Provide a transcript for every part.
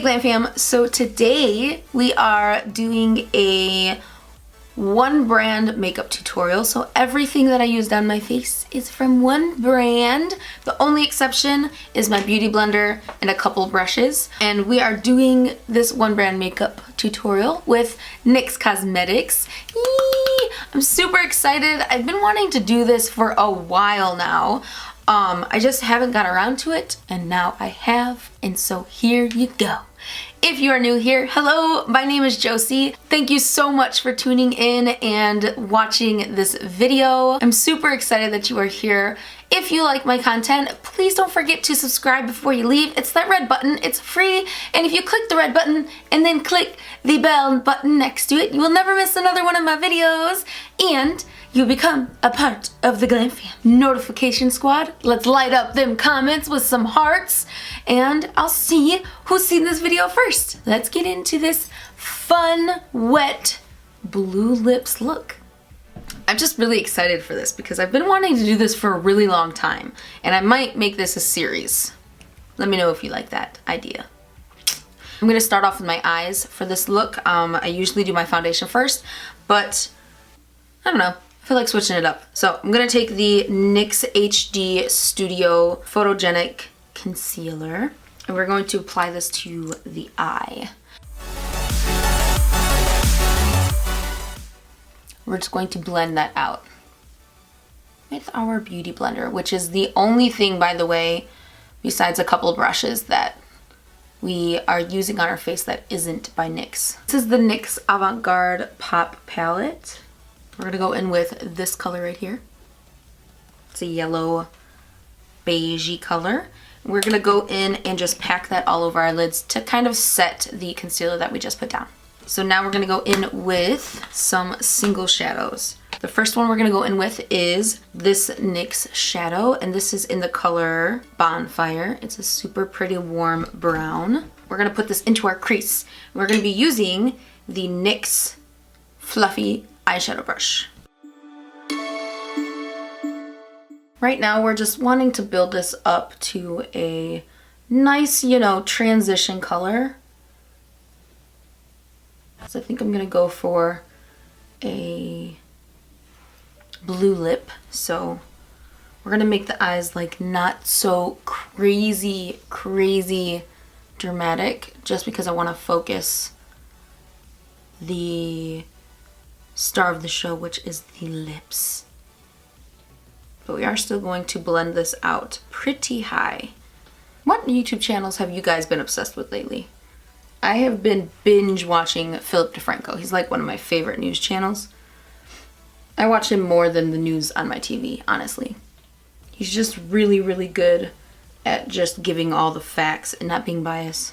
Glam Fam. So today we are doing a one brand makeup tutorial. So everything that I used on my face is from one brand. The only exception is my beauty blender and a couple brushes. And we are doing this one brand makeup tutorial with NYX Cosmetics. Yee! I'm super excited. I've been wanting to do this for a while now. I just haven't got around to it, and now I have, and so here you go. If you are new here, hello, my name is Josie. Thank you so much for tuning in and watching this video. I'm super excited that you are here. If you like my content, please don't forget to subscribe before you leave. It's that red button, it's free, and if you click the red button and then click the bell button next to it, you will never miss another one of my videos, and you become a part of the Glam Fam notification squad. Let's light up them comments with some hearts, and I'll see who's seen this video first. Let's get into this fun, wet, blue lips look. I'm just really excited for this because I've been wanting to do this for a really long time, and I might make this a series. Let me know if you like that idea. I'm gonna start off with my eyes for this look. I usually do my foundation first, but I don't know. I feel like switching it up. So I'm gonna take the NYX HD Studio Photogenic Concealer, and we're going to apply this to the eye. We're just going to blend that out with our beauty blender, which is the only thing, by the way, besides a couple of brushes that we are using on our face that isn't by NYX. This is the NYX Avant Garde Pop Palette. We're gonna go in with this color right here. It's a yellow beigey color. We're gonna go in and just pack that all over our lids to kind of set the concealer that we just put down. So now we're gonna go in with some single shadows. The first one we're gonna go in with is this NYX shadow, and this is in the color Bonfire. It's a super pretty warm brown. We're gonna put this into our crease. We're gonna be using the NYX Fluffy eyeshadow brush. Right now we're just wanting to build this up to a nice, you know, transition color. So I think I'm gonna go for a blue lip. So we're gonna make the eyes like not so crazy dramatic, just because I wanna focus the star of the show, which is the lips. But we are still going to blend this out pretty high. What YouTube channels have you guys been obsessed with lately? I have been binge watching Philip DeFranco. He's like one of my favorite news channels. I watch him more than the news on my TV, honestly. He's just really good at just giving all the facts and not being biased.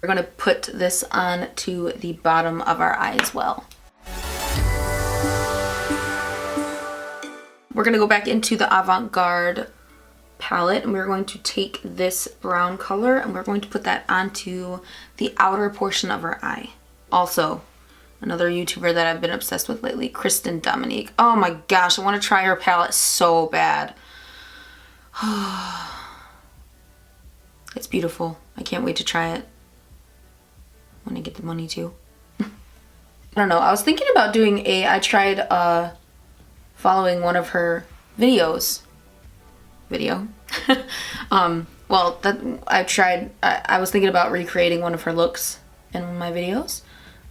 We're gonna put this on to the bottom of our eye as well. We're gonna go back into the Avant Garde palette, and we're going to take this brown color and we're going to put that onto the outer portion of our eye. Also, another YouTuber that I've been obsessed with lately, CHRISTEN Dominique. Oh my gosh, I want to try her palette so bad. It's beautiful. I can't wait to try it when I get the money too. I don't know, I was thinking about doing I tried following one of her videos. Well, I was thinking about recreating one of her looks in my videos.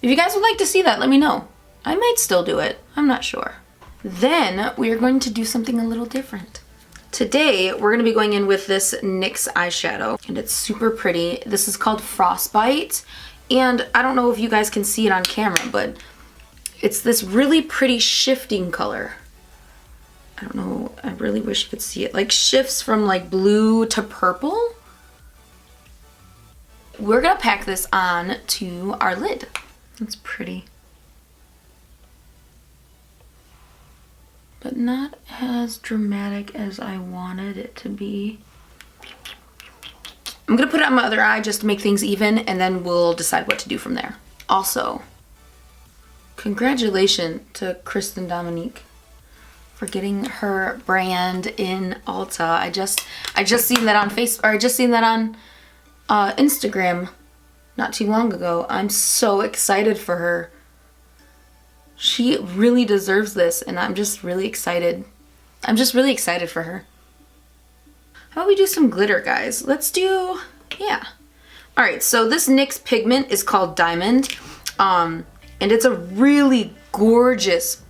If you guys would like to see that, let me know. I might still do it, I'm not sure. Then we are going to do something a little different. Today, we're gonna be going in with this NYX eyeshadow, and it's super pretty. This is called Frostbite, and I don't know if you guys can see it on camera, but it's this really pretty shifting color. I don't know, I really wish you could see it. Like shifts from like blue to purple. We're gonna pack this on to our lid. That's pretty. But not as dramatic as I wanted it to be. I'm gonna put it on my other eye just to make things even, and then we'll decide what to do from there. Also, congratulations to CHRISTEN Dominique for getting her brand in Ulta. I just seen that on Facebook, or I just seen that on Instagram not too long ago. I'm so excited for her. She really deserves this, and I'm just really excited. I'm just really excited for her. How about we do some glitter, guys? Let's do, yeah. All right, so this NYX pigment is called Diamond, and it's a really gorgeous,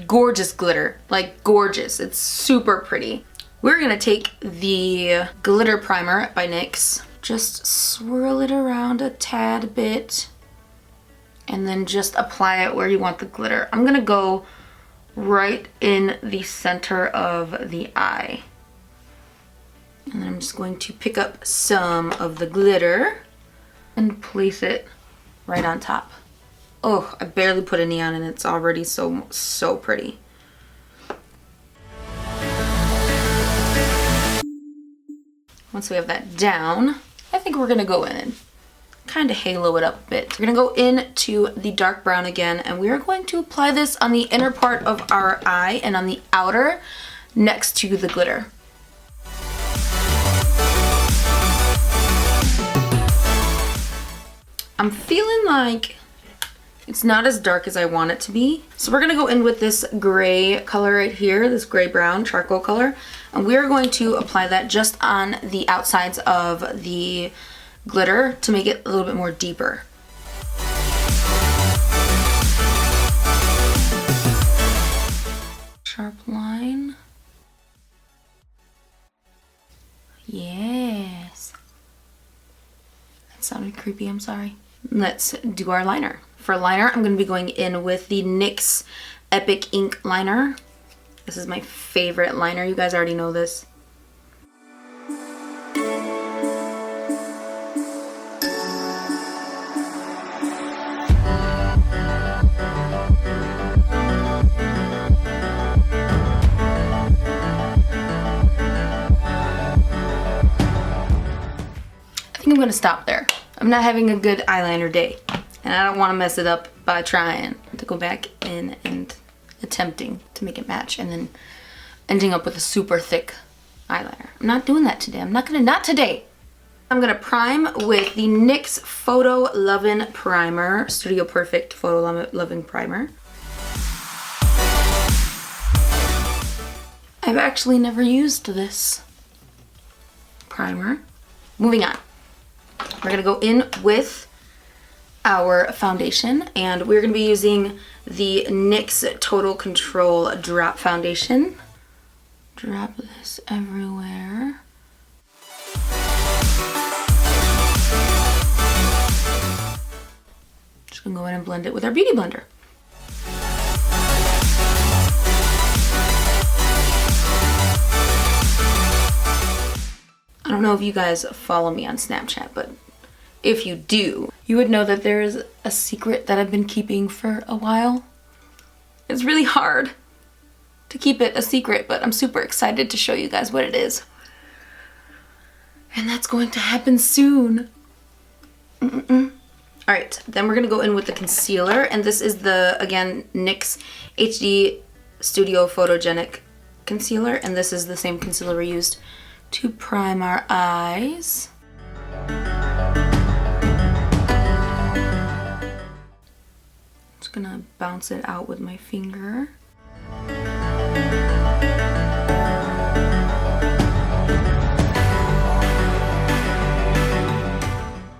gorgeous glitter. Like, gorgeous. It's super pretty. We're gonna take the glitter primer by NYX, just swirl it around a tad bit, and then just apply it where you want the glitter. I'm gonna go right in the center of the eye. And then I'm just going to pick up some of the glitter and place it right on top. Oh, I barely put any on and it's already so pretty. Once we have that down, I think we're gonna go in and kind of halo it up a bit. We're gonna go into the dark brown again, and we are going to apply this on the inner part of our eye and on the outer next to the glitter. I'm feeling like it's not as dark as I want it to be. So we're gonna go in with this gray color right here, this gray brown charcoal color, and we're going to apply that just on the outsides of the glitter to make it a little bit more deeper. Sharp line. Yes. That sounded creepy, I'm sorry. Let's do our liner. For liner, I'm going to be going in with the NYX Epic Ink Liner. This is my favorite liner. You guys already know this. I think I'm going to stop there. I'm not having a good eyeliner day, and I don't want to mess it up by trying to go back in and attempting to make it match and then ending up with a super thick eyeliner. I'm not doing that today. Not today. I'm gonna prime with the NYX Photo Lovin' Primer, Studio Perfect Photo Lovin' Primer. I've actually never used this primer. Moving on. We're gonna go in with our foundation, and we're gonna be using the NYX Total Control Drop Foundation. Drop this everywhere. Just gonna go in and blend it with our Beauty Blender. I don't know if you guys follow me on Snapchat, but if you do, you would know that there is a secret that I've been keeping for a while. It's really hard to keep it a secret, but I'm super excited to show you guys what it is. And that's going to happen soon. Alright, then we're going to go in with the concealer, and this is the, again, NYX HD Studio Photogenic Concealer, and this is the same concealer we used to prime our eyes. Just gonna bounce it out with my finger.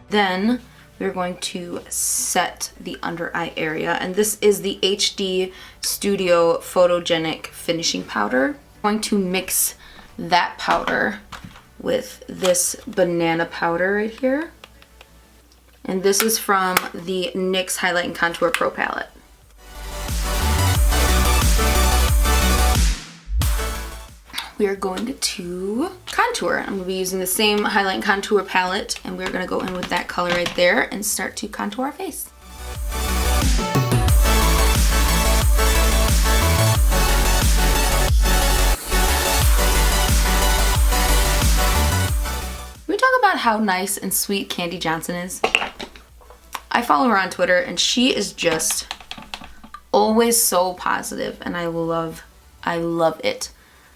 Then we're going to set the under eye area, and this is the HD Studio Photogenic Finishing Powder. I'm going to mix that powder with this banana powder right here. And this is from the NYX Highlight and Contour Pro Palette. We are going to contour. I'm going to be using the same Highlight and Contour palette, and we're going to go in with that color right there and start to contour our face. We talk about how nice and sweet Candy Johnson is. I follow her on Twitter, and she is just always so positive, and I love it.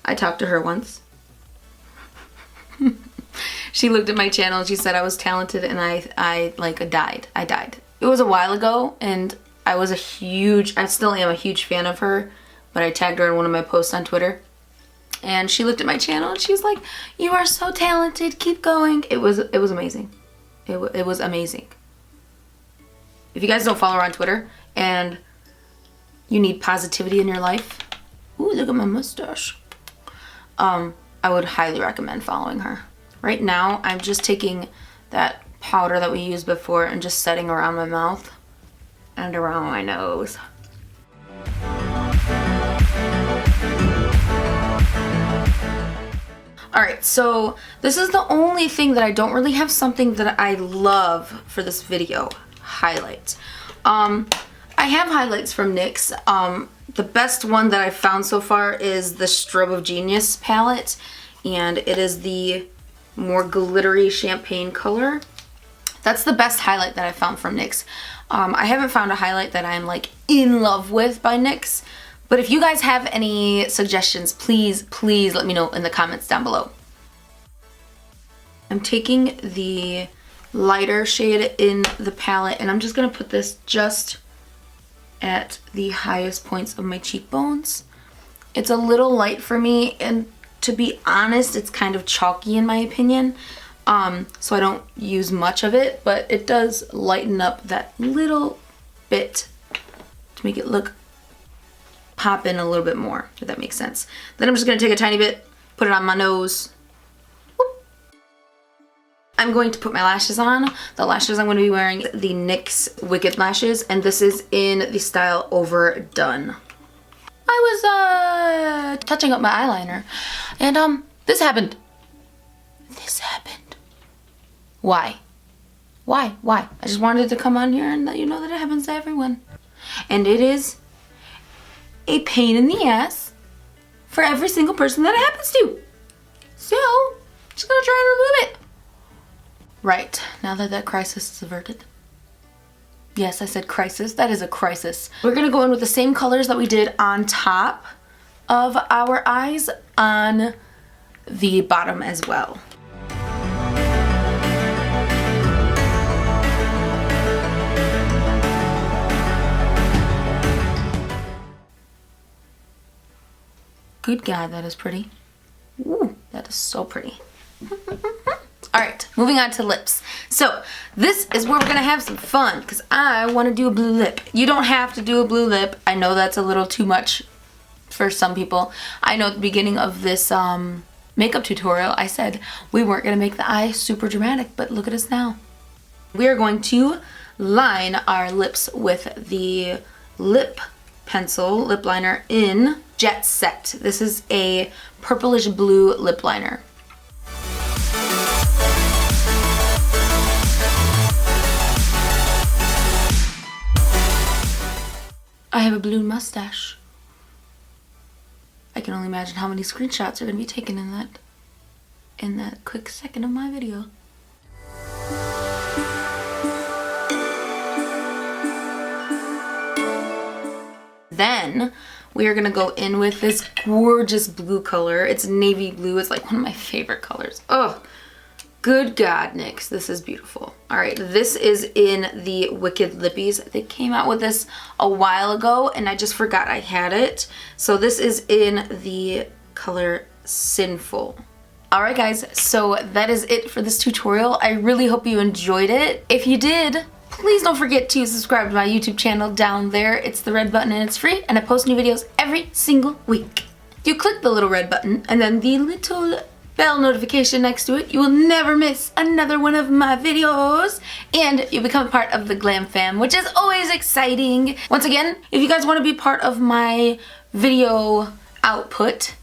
I talked to her once. She looked at my channel and she said I was talented, and I died. I died. It was a while ago, and I still am a huge fan of her, but I tagged her in one of my posts on Twitter. And she looked at my channel and she was like, "You are so talented, keep going." It was amazing. It was amazing. If you guys don't follow her on Twitter and you need positivity in your life, ooh, look at my mustache. I would highly recommend following her. Right now, I'm just taking that powder that we used before and just setting around my mouth and around my nose. Alright, so this is the only thing that I don't really have something that I love for this video. Highlights. I have highlights from NYX. The best one that I've found so far is the Strobe of Genius palette, and it is the more glittery champagne color. That's the best highlight that I found from NYX. I haven't found a highlight that I'm like in love with by NYX, but if you guys have any suggestions, please let me know in the comments down below. I'm taking the lighter shade in the palette, and I'm just gonna put this just at the highest points of my cheekbones. It's a little light for me, and to be honest, it's kind of chalky in my opinion. So I don't use much of it, but it does lighten up that little bit to make it look pop in a little bit more, if that makes sense. Then I'm just gonna take a tiny bit, put it on my nose. Whoop. I'm going to put my lashes on. The lashes I'm going to be wearing the NYX Wicked lashes, and this is in the style Overdone. I was touching up my eyeliner, and this happened. This happened. Why? Why? I just wanted to come on here and let you know that it happens to everyone. And it is a pain in the ass for every single person that it happens to. So, just gonna try and remove it. Right, now that crisis is averted. Yes, I said crisis. That is a crisis. We're gonna go in with the same colors that we did on top of our eyes on the bottom as well. Good God, that is pretty. Ooh, that is so pretty. Alright, moving on to lips. So, this is where we're going to have some fun, because I want to do a blue lip. You don't have to do a blue lip. I know that's a little too much for some people. I know at the beginning of this makeup tutorial, I said we weren't going to make the eye super dramatic, but look at us now. We are going to line our lips with the lip pencil, lip liner in Jet Set. This is a purplish blue lip liner. I have a blue mustache. I can only imagine how many screenshots are going to be taken in that quick second of my video. Then we are going to go in with this gorgeous blue color. It's navy blue. It's like one of my favorite colors. Oh, good God, NYX. This is beautiful. All right, this is in the Wicked Lippies. They came out with this a while ago, and I just forgot I had it. So this is in the color Sinful. All right, guys. So that is it for this tutorial. I really hope you enjoyed it. If you did, please don't forget to subscribe to my YouTube channel down there. It's the red button and it's free, and I post new videos every single week. If you click the little red button and then the little bell notification next to it, you will never miss another one of my videos, and you become part of the Glam fam, which is always exciting. Once again, if you guys want to be part of my video output,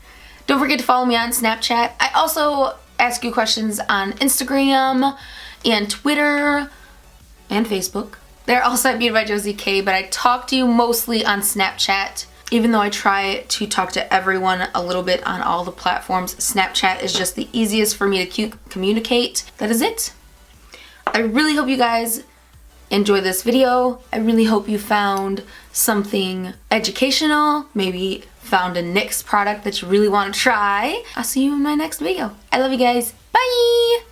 don't forget to follow me on Snapchat. I also ask you questions on Instagram and Twitter and Facebook. They're also at Beautybyjosiek, but I talk to you mostly on Snapchat. Even though I try to talk to everyone a little bit on all the platforms, Snapchat is just the easiest for me to communicate. That is it. I really hope you guys enjoyed this video. I really hope you found something educational, maybe found a NYX product that you really want to try. I'll see you in my next video. I love you guys. Bye!